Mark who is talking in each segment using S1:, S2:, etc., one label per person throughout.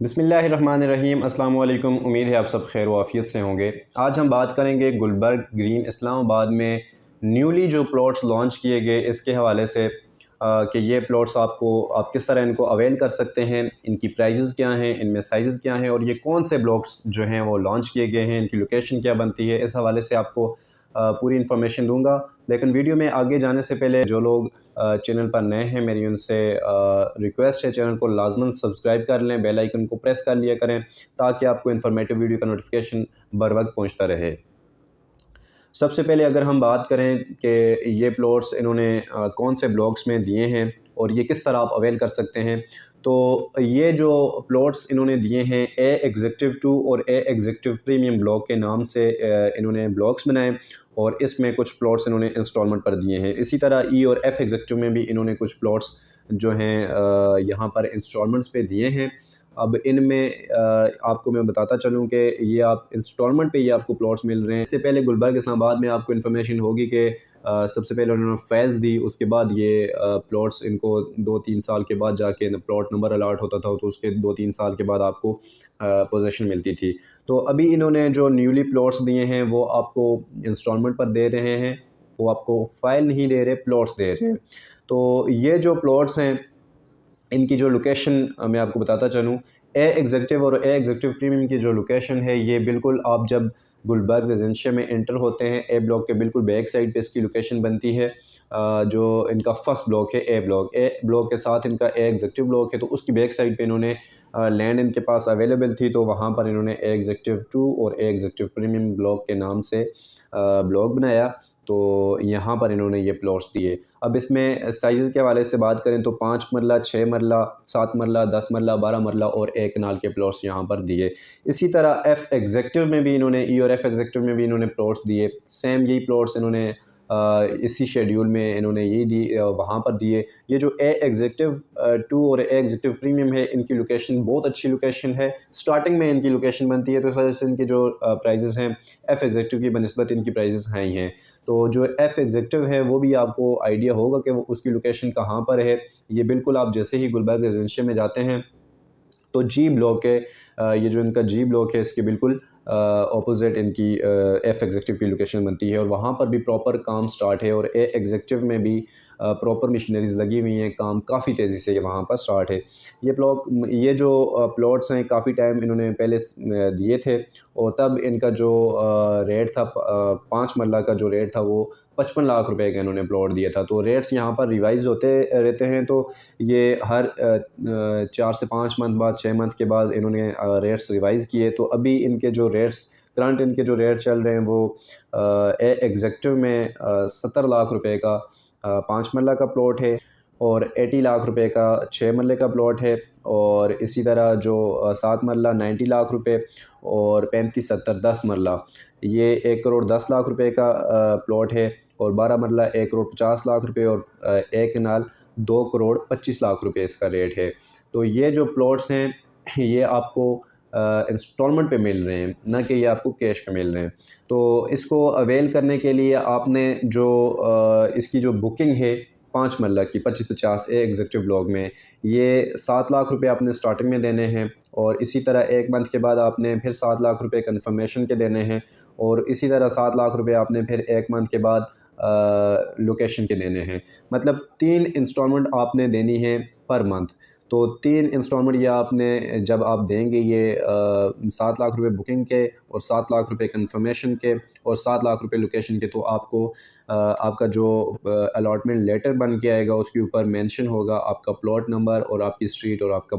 S1: बिस्मिल्लाहिर्रहमानिर्रहीम। अस्सलाम वालेकुम। उम्मीद है आप सब खैर व आफ़ियत से होंगे। आज हम बात करेंगे गुलबर्ग ग्रीन इस्लामाबाद में न्यूली जो प्लॉट्स लॉन्च किए गए इसके हवाले से कि ये प्लॉट्स आप किस तरह इनको अवेल कर सकते हैं, इनकी प्राइजेज़ क्या हैं, इनमें साइज़ क्या हैं और ये कौन से ब्लॉक्स जो हैं वो लॉन्च किए गए हैं, इनकी लोकेशन क्या बनती है, इस हवाले से आपको पूरी इन्फॉर्मेशन दूंगा। लेकिन वीडियो में आगे जाने से पहले जो लोग चैनल पर नए हैं मेरी उनसे रिक्वेस्ट है चैनल को लाजमन सब्सक्राइब कर लें, बेल आइकन को प्रेस कर लिया करें ताकि आपको इन्फॉर्मेटिव वीडियो का नोटिफिकेशन बर वक्त पहुँचता रहे। सबसे पहले अगर हम बात करें कि ये प्लॉट्स इन्होंने कौन से ब्लॉक्स में दिए हैं और ये किस तरह आप अवेल कर सकते हैं, तो ये जो प्लॉट्स इन्होंने दिए हैं ए एग्जेक्टिव 2 और ए एग्जेक्टिव प्रीमियम ब्लॉक के नाम से इन्होंने ब्लॉक्स बनाए और इसमें कुछ प्लॉट्स इन्होंने इंस्टॉलमेंट पर दिए हैं। इसी तरह ई और एफ़ एग्जेक्टिव में भी इन्होंने कुछ प्लॉट्स जो हैं यहाँ पर इंस्टॉलमेंट्स पे दिए हैं। अब इनमें आपको मैं बताता चलूँ कि ये आप इंस्टॉलमेंट पे ये आपको प्लॉट्स मिल रहे हैं। इससे पहले गुलबर्ग इस्लामाबाद में आपको इन्फॉर्मेशन होगी कि सबसे पहले उन्होंने फैज़ दी, उसके बाद ये प्लॉट्स इनको 2-3 साल के बाद जाके प्लॉट नंबर अलॉट होता था, तो उसके 2-3 साल के बाद आपको पोजीशन मिलती थी। तो अभी इन्होंने जो न्यूली प्लॉट्स दिए हैं वो आपको इंस्टॉलमेंट पर दे रहे हैं, वो आपको फ़ाइल नहीं दे रहे, प्लॉट्स दे रहे हैं। तो ये जो प्लॉट्स हैं इनकी जो लोकेशन मैं आपको बताता चलूँ, ए एग्जेक्टिव और ए एग्जेक्टिव प्रीमियम की जो लोकेशन है ये बिल्कुल आप जब गुलबर्ग रेजिडेंशिया में एंटर होते हैं ए ब्लॉक के बिल्कुल बैक साइड पे इसकी लोकेशन बनती है। जो इनका फर्स्ट ब्लॉक है ए ब्लॉक के साथ इनका ए एग्जेक्टिव ब्लॉक है, तो उसकी बैक साइड पे इन्होंने लैंड इनके पास अवेलेबल थी, तो वहाँ पर इन्होंने ए एग्जेक्टिव 2 और ए एग्जेक्टिव प्रीमियम ब्लॉक के नाम से ब्लॉक बनाया। तो यहाँ पर इन्होंने ये प्लॉट्स दिए। अब इसमें साइज़ के हवाले से बात करें तो 5 मरला, 6 मरला, 7 मरला, 10 मरला, 12 मरला और 1 कनाल के प्लॉट्स यहाँ पर दिए। इसी तरह एफ़ एग्जेक्टिव में भी इन्होंने ई और एफ़ एग्जेक्टिव में भी इन्होंने प्लॉट्स दिए। सेम यही प्लॉट्स इन्होंने इसी शेड्यूल में इन्होंने यही दी वहाँ पर दिए। ये जो ए एग्जेक्टिव 2 और ए एग्जेक्टिव प्रीमियम है इनकी लोकेशन बहुत अच्छी लोकेशन है। स्टार्टिंग में इनकी लोकेशन बनती है, तो इस वजह से इनकी जो प्राइजेज़ हैं एफ़ एग्जेक्टिव की बनिस्बत इनकी प्राइजेज़ हाई हैं। तो जो एफ़ एग्जेक्टिव है वो भी आपको आइडिया होगा कि वो उसकी लोकेशन कहाँ पर है। ये बिल्कुल आप जैसे ही गुलबर्ग रेजिडेंशिया में जाते हैं तो जी ब्लॉक है, ये जो इनका जी ब्लॉक है इसके बिल्कुल ऑपोजिट इनकी एफ़ एग्जेक्टिव की लोकेशन बनती है और वहाँ पर भी प्रॉपर काम स्टार्ट है और ए एग्जेक्टिव में भी प्रॉपर मशीनरीज़ लगी हुई हैं, काम काफ़ी तेज़ी से वहाँ पर स्टार्ट है। ये जो प्लॉट्स हैं काफ़ी टाइम इन्होंने पहले दिए थे और तब इनका जो रेट था 5 मरला का जो रेट था वो 55 लाख रुपए का इन्होंने प्लॉट दिया था। तो रेट्स यहाँ पर रिवाइज़ होते रहते हैं, तो ये हर 4 से 5 मंथ बाद, 6 मंथ के बाद इन्होंने रेट्स रिवाइज़ किए। तो अभी इनके जो रेट्स करंट इनके जो रेट चल रहे हैं वो ए एग्जेक्टिव में 70 लाख रुपए का 5 मरला का प्लॉट है और 80 लाख रुपए का 6 मरले का प्लॉट है। और इसी तरह जो 7 मरला 90 लाख रुपए और 35-70 10 मरला ये 1 करोड़ 10 लाख रुपए का प्लॉट है और 12 मरला 1 करोड़ 50 लाख रुपए और 1 कनाल 2 करोड़ 25 लाख रुपए इसका रेट है। तो ये जो प्लॉट्स हैं ये आपको इंस्टॉलमेंट पे मिल रहे हैं, ना कि ये आपको कैश पे मिल रहे हैं। तो इसको अवेल करने के लिए आपने जो इसकी जो बुकिंग है 5 मरला की 25-50 ए एग्जेक्टिव ब्लॉक में, ये 7 लाख रुपए आपने स्टार्टिंग में देने हैं और इसी तरह 1 मंथ के बाद आपने फिर 7 लाख रुपए कन्फर्मेशन के देने हैं और इसी तरह 7 लाख रुपए आपने फिर 1 मंथ के बाद लोकेशन के देने हैं। मतलब 3 इंस्टॉलमेंट आपने देनी है पर मंथ। तो 3 इंस्टॉलमेंट ये आपने जब आप देंगे ये 7 लाख रुपए बुकिंग के और 7 लाख रुपए कन्फर्मेशन के और 7 लाख रुपए लोकेशन के, तो आपको आपका जो अलॉटमेंट लेटर बन के आएगा उसके ऊपर मेंशन होगा आपका प्लॉट नंबर और आपकी स्ट्रीट और आपका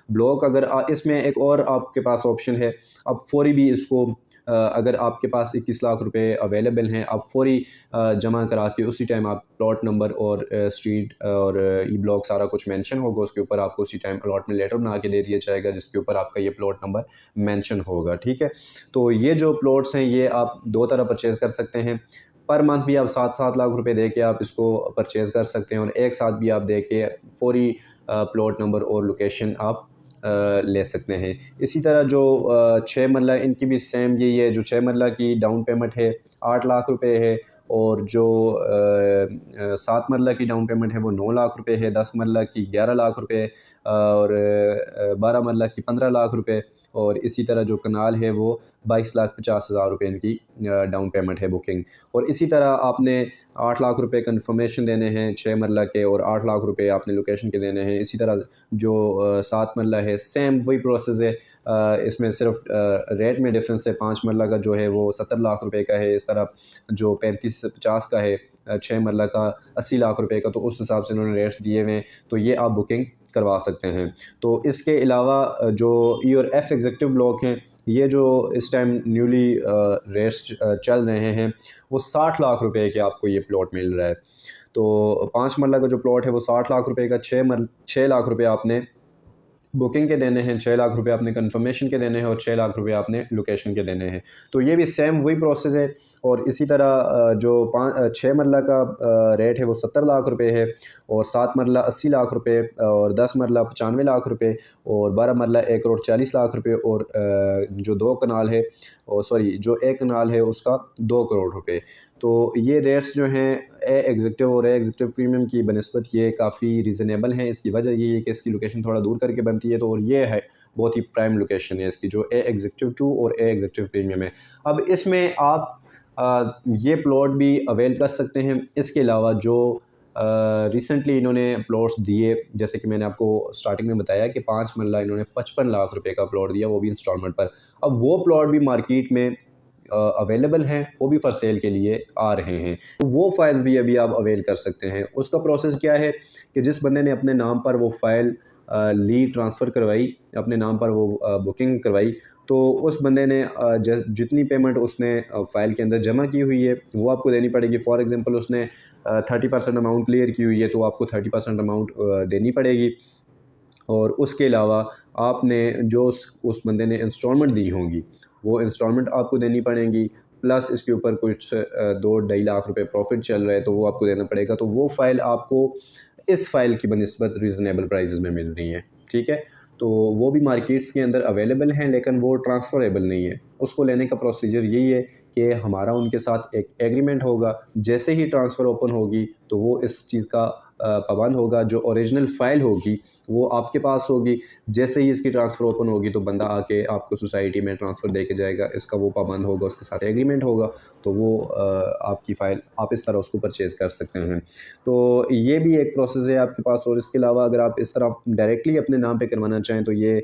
S1: ब्लॉक अगर इसमें एक और आपके पास ऑप्शन है, आप फौरी भी इसको अगर आपके पास 21 लाख रुपए अवेलेबल हैं, आप फौरी जमा करा के उसी टाइम आप प्लॉट नंबर और स्ट्रीट और ई ब्लॉक सारा कुछ मेंशन होगा उसके ऊपर, आपको उसी टाइम अलॉटमेंट लेटर बना के दे दिया जाएगा जिसके ऊपर आपका ये प्लॉट नंबर मेंशन होगा। ठीक है, तो ये जो प्लॉट्स हैं ये आप 2 तरह परचेज़ कर सकते हैं। पर मंथ भी आप 7-7 लाख रुपए दे के आप इसको परचेज़ कर सकते हैं और एक साथ भी आप दे के फौरी प्लॉट नंबर और लोकेशन आप ले सकते हैं। इसी तरह जो 6 मरला इनकी भी सेम यही है, जो 6 मरला की डाउन पेमेंट है 8 लाख रुपए है और जो 7 मरला की डाउन पेमेंट है वो 9 लाख रुपए है, 10 मरला की 11 लाख रुपए और 12 मरला की 15 लाख रुपए, और इसी तरह जो कनाल है वो 22,50,000 रुपये इनकी डाउन पेमेंट है बुकिंग। और इसी तरह आपने 8 लाख रुपए कन्फर्मेशन देने हैं 6 मरला के, और 8 लाख रुपए आपने लोकेशन के देने हैं। इसी तरह जो 7 मरला है सेम वही प्रोसेस है, इसमें सिर्फ रेट में डिफरेंस है। 5 मरला का जो है वो 70 लाख रुपए का है, इस तरह जो 35 से 50 का है, 6 मरला का 80 लाख रुपए का, तो उस हिसाब से उन्होंने रेट्स दिए हुए हैं, तो ये आप बुकिंग करवा सकते हैं। तो इसके अलावा जो ई और एफ़ एग्जीक्यूटिव ब्लॉक हैं, ये जो इस टाइम न्यूली रेट्स चल रहे हैं वो 60 लाख रुपए के आपको ये प्लॉट मिल रहा है। तो 5 मरला का जो प्लॉट है वो 60 लाख रुपए का, 6 लाख रुपए आपने बुकिंग के देने हैं, 6 लाख रुपए आपने कंफर्मेशन के देने हैं, और 6 लाख रुपए आपने लोकेशन के देने हैं। तो ये भी सेम वही प्रोसेस है। और इसी तरह जो 6 मरला का रेट है वो 70 लाख रुपए है, और 7 मरला 80 लाख रुपए, और 10 मरला 95 लाख रुपए, और 12 मरला 1,40,00,000 रुपए, और जो 2 कनाल है, और सॉरी जो 1 कनाल है उसका 2 करोड़ रुपए। तो ये रेट्स जो हैं ए एग्जीक्यूटिव और ए एग्जीक्यूटिव प्रीमियम की बनस्बत ये काफ़ी रीज़नेबल हैं। इसकी वजह ये है कि इसकी लोकेशन थोड़ा दूर करके बनती है, तो और ये है बहुत ही प्राइम लोकेशन है इसकी, जो ए एग्जीक्यूटिव 2 और ए एग्जीक्यूटिव प्रीमियम है। अब इसमें आप ये प्लॉट भी अवेल कर सकते हैं। इसके अलावा जो रिसेंटली इन्होंने प्लॉट्स दिए, जैसे कि मैंने आपको स्टार्टिंग में बताया कि 5 मरला इन्होंने 55 लाख रुपए का प्लॉट दिया, वो भी इंस्टॉलमेंट पर। अब वो प्लॉट भी मार्केट में अवेलेबल हैं, वो भी फॉर सेल के लिए आ रहे हैं, तो वो फाइल्स भी अभी आप अवेल कर सकते हैं। उसका प्रोसेस क्या है कि जिस बंदे ने अपने नाम पर वो फ़ाइल लीड ट्रांसफ़र करवाई, अपने नाम पर वो बुकिंग करवाई, तो उस बंदे ने जितनी पेमेंट उसने फ़ाइल के अंदर जमा की हुई है वो आपको देनी पड़ेगी। फॉर एग्ज़ाम्पल उसने 30% अमाउंट क्लियर की हुई है, तो आपको 30% अमाउंट देनी पड़ेगी। और उसके अलावा आपने जो उस बंदे ने इंस्टॉलमेंट दी होंगी वो इंस्टॉलमेंट आपको देनी पड़ेंगी, प्लस इसके ऊपर कुछ 2-2.5 लाख रुपए प्रॉफिट चल रहा है, तो वो आपको देना पड़ेगा। तो वो फ़ाइल आपको इस फ़ाइल की बनस्बत रीज़नेबल प्राइसेस में मिल रही है, ठीक है। तो वो भी मार्केट्स के अंदर अवेलेबल हैं, लेकिन वो ट्रांसफ़रेबल नहीं है। उसको लेने का प्रोसीजर यही है कि हमारा उनके साथ एक एग्रीमेंट होगा, जैसे ही ट्रांसफ़र ओपन होगी तो वो इस चीज़ का पाबंद होगा। जो ओरिजिनल फ़ाइल होगी वो आपके पास होगी, जैसे ही इसकी ट्रांसफ़र ओपन होगी तो बंदा आके आपको सोसाइटी में ट्रांसफ़र दे के जाएगा, इसका वो पाबंद होगा, उसके साथ एग्रीमेंट होगा, तो वो आपकी फ़ाइल आप इस तरह उसको परचेज़ कर सकते हैं। तो ये भी एक प्रोसेस है आपके पास। और इसके अलावा अगर आप इस तरह डायरेक्टली अपने नाम पे करवाना चाहें तो ये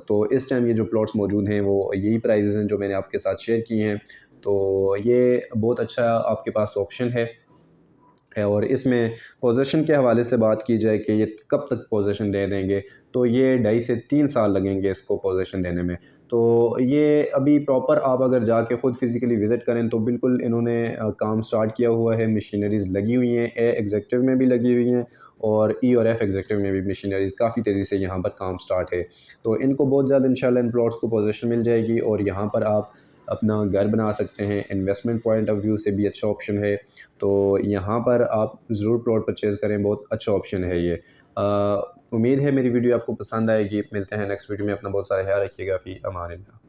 S1: तो इस टाइम ये जो प्लॉट्स मौजूद हैं वो यही प्राइसेस हैं जो मैंने आपके साथ शेयर किए हैं। तो ये बहुत अच्छा आपके पास ऑप्शन है। और इसमें पोजीशन के हवाले से बात की जाए कि ये कब तक पोजीशन दे देंगे, तो ये 2.5 से 3 साल लगेंगे इसको पोजीशन देने में। तो ये अभी प्रॉपर आप अगर जाके ख़ुद फ़िज़िकली विज़िट करें तो बिल्कुल इन्होंने काम स्टार्ट किया हुआ है, मशीनरीज़ लगी हुई हैं, ए एग्जीक्यूटिव में भी लगी हुई हैं, और ई और एफ़ एग्जीक्यूटिव में भी मशीनरीज़ काफ़ी तेज़ी से यहाँ पर काम स्टार्ट है। तो इनको बहुत जल्द इंशाल्लाह इन प्लॉट्स को पोजीशन मिल जाएगी, और यहाँ पर आप अपना घर बना सकते हैं। इन्वेस्टमेंट पॉइंट ऑफ व्यू से भी अच्छा ऑप्शन है, तो यहाँ पर आप ज़रूर प्लॉट परचेज़ करें, बहुत अच्छा ऑप्शन है ये। उम्मीद है मेरी वीडियो आपको पसंद आएगी। मिलते हैं नेक्स्ट वीडियो में, अपना बहुत सारा ख्याल रखिएगा। फ़ी अमान अल्लाह।